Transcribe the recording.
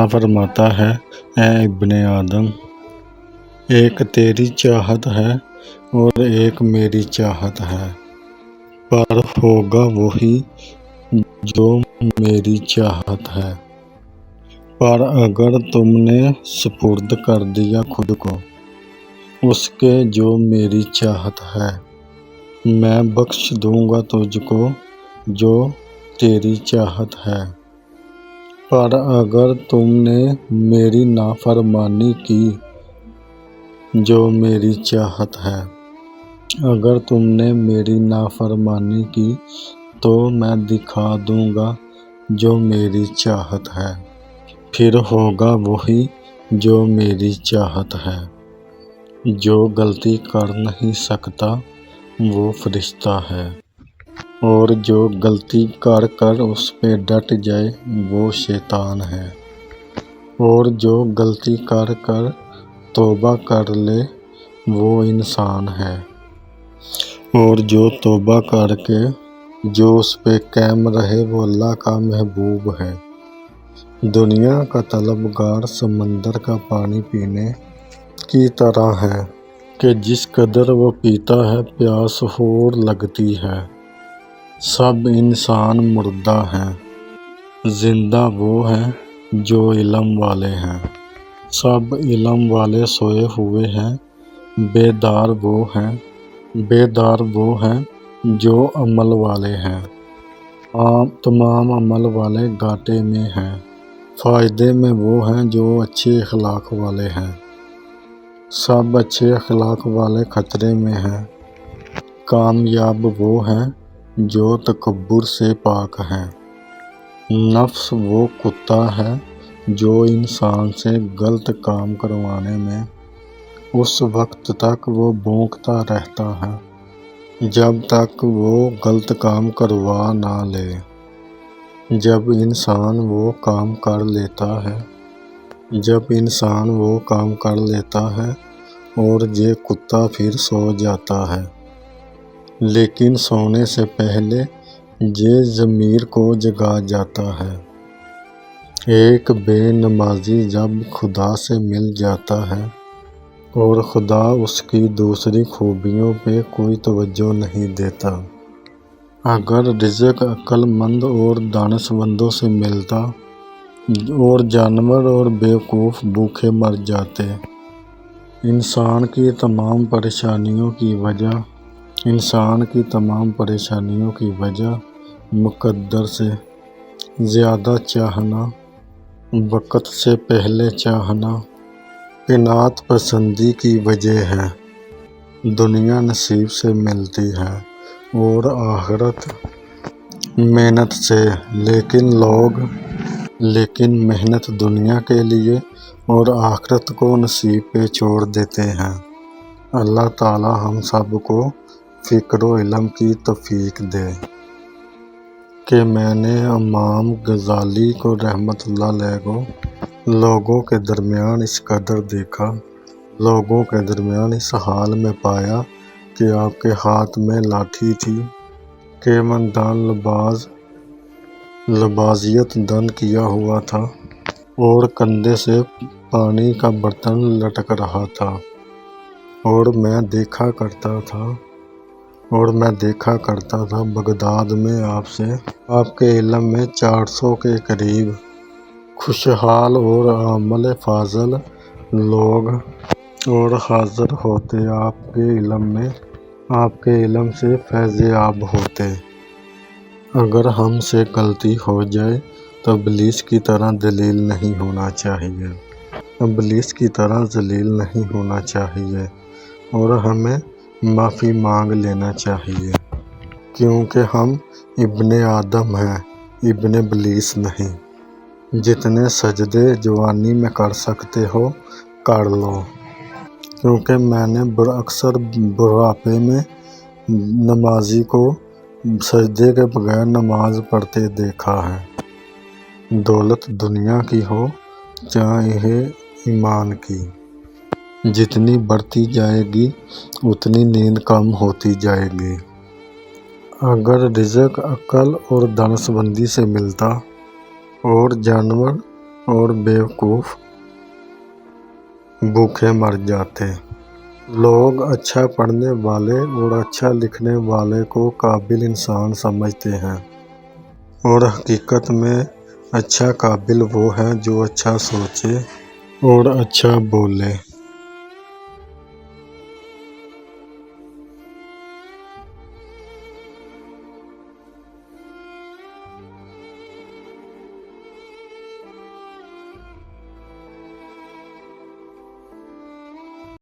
تعالیٰ فرماتا ہے، اے ابن آدم، ایک تیری چاہت ہے اور ایک میری چاہت ہے، پر ہوگا وہی جو میری چاہت ہے۔ پر اگر تم نے سپرد کر دیا خود کو اس کے جو میری چاہت ہے، میں بخش دوں گا تجھ کو جو تیری چاہت ہے۔ پر اگر تم نے میری نافرمانی کی جو میری چاہت ہے، اگر تم نے میری نافرمانی کی تو میں دکھا دوں گا جو میری چاہت ہے، پھر ہوگا وہی جو میری چاہت ہے۔ جو غلطی کر نہیں سکتا وہ فرشتہ ہے، اور جو غلطی کر کر اس پہ ڈٹ جائے وہ شیطان ہے، اور جو غلطی کر کر توبہ کر لے وہ انسان ہے، اور جو توبہ کر کے جو اس پہ قائم رہے وہ اللہ کا محبوب ہے۔ دنیا کا طلبگار سمندر کا پانی پینے کی طرح ہے کہ جس قدر وہ پیتا ہے پیاس اور لگتی ہے۔ سب انسان مردہ ہیں، زندہ وہ ہیں جو علم والے ہیں۔ سب علم والے سوئے ہوئے ہیں، بیدار وہ ہیں جو عمل والے ہیں۔ تمام عمل والے گھاٹے میں ہیں، فائدے میں وہ ہیں جو اچھے اخلاق والے ہیں۔ سب اچھے اخلاق والے خطرے میں ہیں، کامیاب وہ ہیں جو تکبر سے پاک ہیں۔ نفس وہ کتا ہے جو انسان سے غلط کام کروانے میں اس وقت تک وہ بھونکتا رہتا ہے جب تک وہ غلط کام کروا نہ لے۔ جب انسان وہ کام کر لیتا ہے اور یہ کتا پھر سو جاتا ہے، لیکن سونے سے پہلے یہ ضمیر کو جگا جاتا ہے۔ ایک بے نمازی جب خدا سے مل جاتا ہے اور خدا اس کی دوسری خوبیوں پہ کوئی توجہ نہیں دیتا۔ اگر رزق عقل مند اور دانشمندوں سے ملتا اور جانور اور بیوقوف بھوکے مر جاتے۔ انسان کی تمام پریشانیوں کی وجہ مقدر سے زیادہ چاہنا، وقت سے پہلے چاہنا، قناعت پسندی کی وجہ ہے۔ دنیا نصیب سے ملتی ہے اور آخرت محنت سے، لیکن محنت دنیا کے لیے اور آخرت کو نصیب پہ چھوڑ دیتے ہیں۔ اللہ تعالیٰ ہم سب کو فکر و علم کی توفیق دے۔ کہ میں نے امام غزالی کو رحمۃ اللہ علیہ کو لوگوں کے درمیان اس قدر دیکھا، لوگوں کے درمیان اس حال میں پایا کہ آپ کے ہاتھ میں لاٹھی تھی کہ مندان لباسیت دن کیا ہوا تھا اور کندھے سے پانی کا برتن لٹک رہا تھا، اور میں دیکھا کرتا تھا بغداد میں آپ کے علم میں 400 کے قریب خوشحال اور عامل فاضل لوگ اور حاضر ہوتے، آپ کے علم سے فیض یاب ہوتے۔ اگر ہم سے غلطی ہو جائے تو ابلیس کی طرح ذلیل نہیں ہونا چاہیے اور ہمیں معافی مانگ لینا چاہیے، کیونکہ ہم ابن آدم ہیں، ابن ابلیس نہیں۔ جتنے سجدے جوانی میں کر سکتے ہو کر لو، کیونکہ میں نے اکثر بڑھاپے میں نمازی کو سجدے کے بغیر نماز پڑھتے دیکھا ہے۔ دولت دنیا کی ہو چاہے ایمان کی، جتنی بڑھتی جائے گی اتنی نیند کم ہوتی جائے گی۔ اگر رزق عقل اور دانشمندی سے ملتا اور جانور اور بیوقوف بھوکے مر جاتے۔ لوگ اچھا پڑھنے والے اور اچھا لکھنے والے کو قابل انسان سمجھتے ہیں، اور حقیقت میں اچھا قابل وہ ہے جو اچھا سوچے اور اچھا بولے۔